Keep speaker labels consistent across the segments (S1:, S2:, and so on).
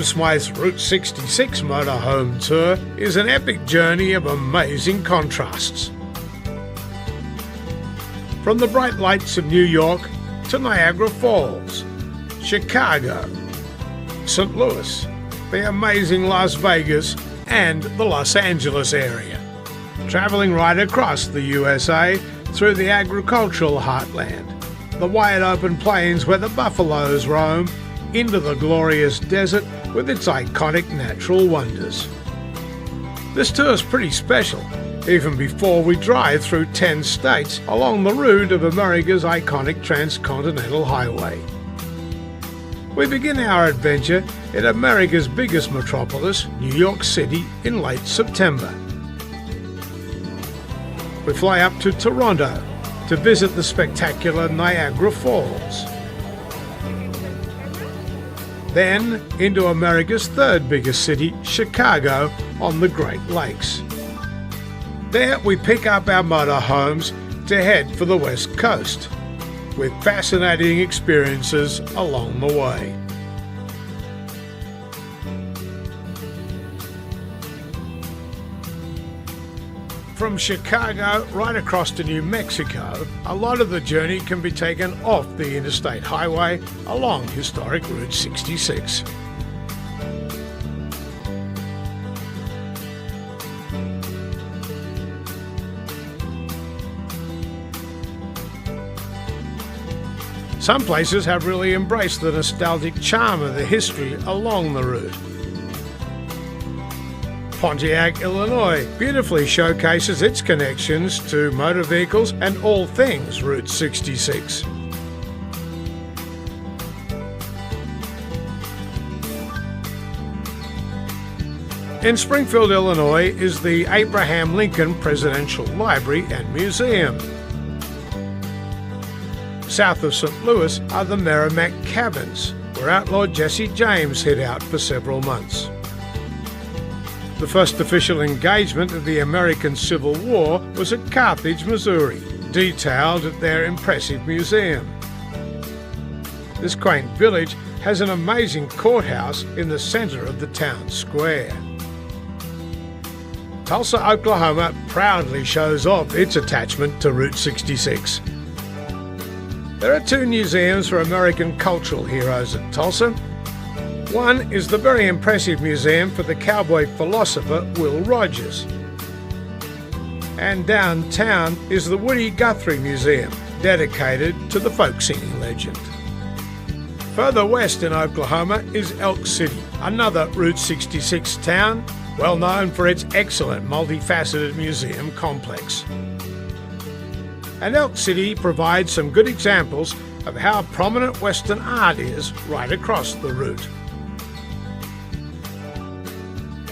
S1: Graham Smythe's Route 66 Motorhome Tour is an epic journey of amazing contrasts. From the bright lights of New York to Niagara Falls, Chicago, St. Louis, the amazing Las Vegas and the Los Angeles area. Traveling right across the USA through the agricultural heartland, the wide open plains where the buffaloes roam, into the glorious desert with its iconic natural wonders. This tour is pretty special, even before we drive through 10 states along the route of America's iconic transcontinental highway. We begin our adventure in America's biggest metropolis, New York City, in late September. We fly up to Toronto to visit the spectacular Niagara Falls. Then into America's third biggest city, Chicago, on the Great Lakes. There we pick up our motorhomes to head for the West Coast, with fascinating experiences along the way. From Chicago right across to New Mexico, a lot of the journey can be taken off the interstate highway along historic Route 66. Some places have really embraced the nostalgic charm of the history along the route. Pontiac, Illinois beautifully showcases its connections to motor vehicles and all things Route 66. In Springfield, Illinois is the Abraham Lincoln Presidential Library and Museum. South of St. Louis are the Merrimack Cabins, where outlaw Jesse James hid out for several months. The first official engagement of the American Civil War was at Carthage, Missouri, detailed at their impressive museum. This quaint village has an amazing courthouse in the center of the town square. Tulsa, Oklahoma proudly shows off its attachment to Route 66. There are two museums for American cultural heroes at Tulsa. One is the very impressive museum for the cowboy philosopher Will Rogers. And downtown is the Woody Guthrie Museum, dedicated to the folk singing legend. Further west in Oklahoma is Elk City, another Route 66 town, well known for its excellent multifaceted museum complex. And Elk City provides some good examples of how prominent Western art is right across the route.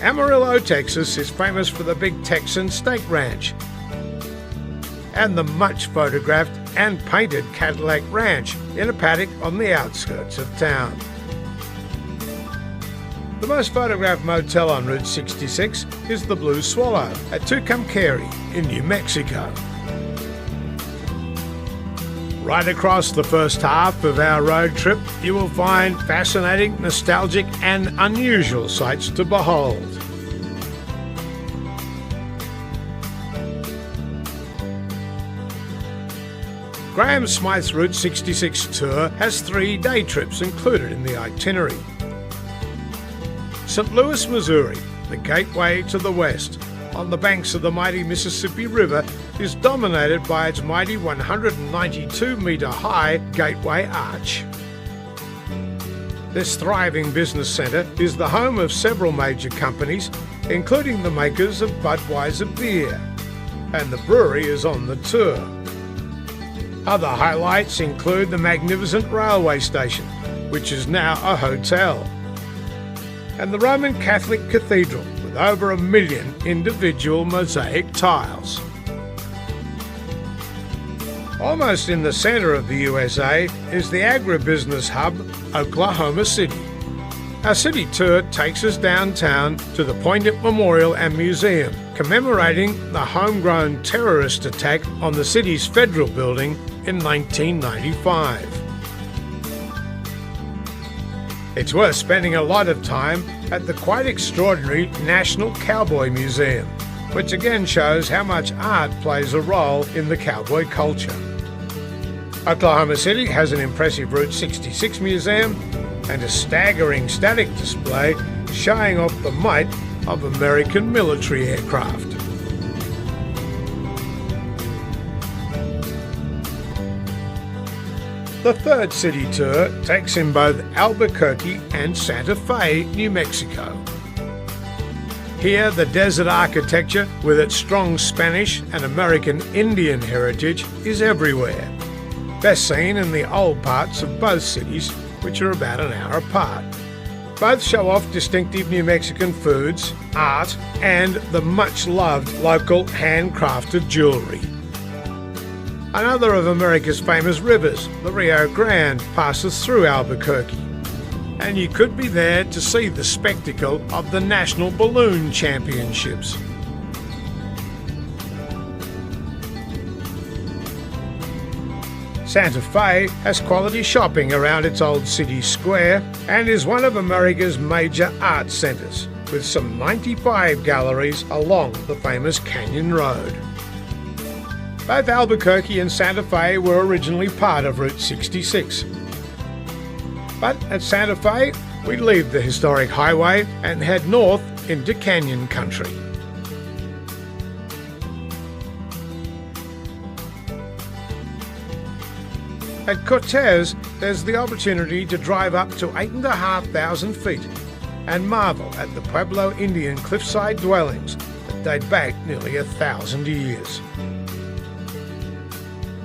S1: Amarillo, Texas is famous for the Big Texan Steak Ranch and the much photographed and painted Cadillac Ranch in a paddock on the outskirts of town. The most photographed motel on Route 66 is the Blue Swallow at Tucumcari in New Mexico. Right across the first half of our road trip, you will find fascinating, nostalgic and unusual sights to behold. Graham Smythe's Route 66 tour has 3 day trips included in the itinerary. St. Louis, Missouri, the gateway to the west, on the banks of the mighty Mississippi River, is dominated by its mighty 192-metre-high Gateway Arch. This thriving business centre is the home of several major companies, including the makers of Budweiser beer, and the brewery is on the tour. Other highlights include the magnificent railway station, which is now a hotel, and the Roman Catholic Cathedral, with over 1 million individual mosaic tiles. Almost in the center of the USA is the agribusiness hub, Oklahoma City. Our city tour takes us downtown to the Poignant Memorial and Museum, commemorating the homegrown terrorist attack on the city's federal building in 1995. It's worth spending a lot of time at the quite extraordinary National Cowboy Museum, which again shows how much art plays a role in the cowboy culture. Oklahoma City has an impressive Route 66 museum and a staggering static display showing off the might of American military aircraft. The third city tour takes in both Albuquerque and Santa Fe, New Mexico. Here, the desert architecture, with its strong Spanish and American Indian heritage, is everywhere. Best seen in the old parts of both cities, which are about an hour apart. Both show off distinctive New Mexican foods, art, and the much-loved local handcrafted jewellery. Another of America's famous rivers, the Rio Grande, passes through Albuquerque, and you could be there to see the spectacle of the National Balloon Championships. Santa Fe has quality shopping around its old city square and is one of America's major art centres, with some 95 galleries along the famous Canyon Road. Both Albuquerque and Santa Fe were originally part of Route 66. But at Santa Fe, we leave the historic highway and head north into Canyon country. At Cortez, there's the opportunity to drive up to 8,500 feet and marvel at the Pueblo Indian cliffside dwellings that date back nearly 1,000 years.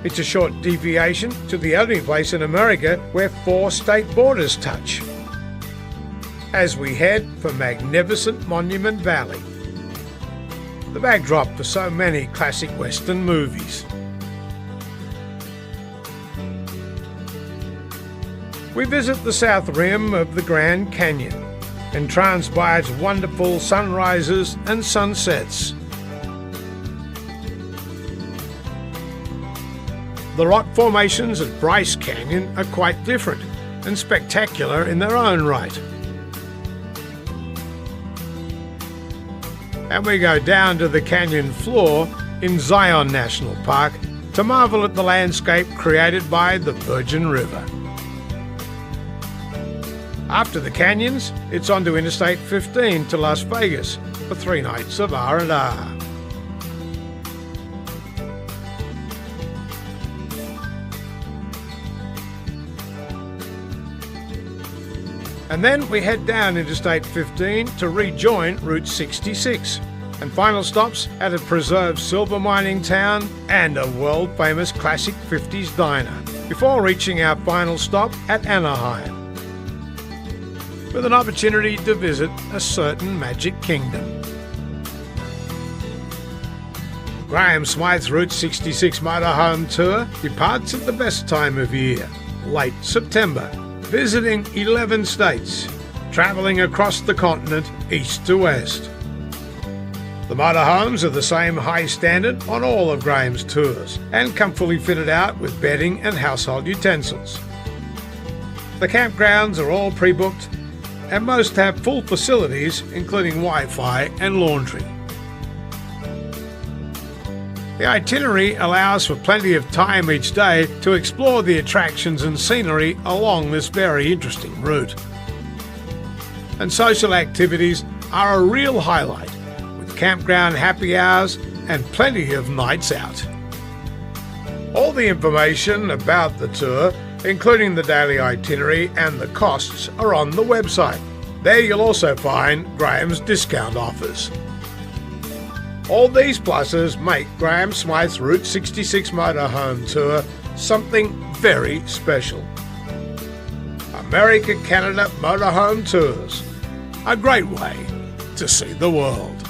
S1: It's a short deviation to the only place in America where 4 state borders touch, as we head for magnificent Monument Valley, the backdrop for so many classic Western movies. We visit the south rim of the Grand Canyon, entranced by its wonderful sunrises and sunsets. The rock formations at Bryce Canyon are quite different and spectacular in their own right. And we go down to the canyon floor in Zion National Park to marvel at the landscape created by the Virgin River. After the canyons, it's on to Interstate 15 to Las Vegas for 3 nights of R&R. And then we head down Interstate 15 to rejoin Route 66, and final stops at a preserved silver mining town and a world-famous classic 50s diner, before reaching our final stop at Anaheim, with an opportunity to visit a certain Magic Kingdom. Graham Smythe's Route 66 Motorhome Tour departs at the best time of year, late September, visiting 11 states, travelling across the continent east to west. The motorhomes are the same high standard on all of Graham's tours and come fully fitted out with bedding and household utensils. The campgrounds are all pre-booked and most have full facilities including Wi-Fi and laundry. The itinerary allows for plenty of time each day to explore the attractions and scenery along this very interesting route. And social activities are a real highlight, with campground happy hours and plenty of nights out. All the information about the tour, including the daily itinerary and the costs, are on the website. There you'll also find Graham's discount offers. All these pluses make Graham Smythe's Route 66 Motorhome Tour something very special. America Canada Motorhome Tours, a great way to see the world.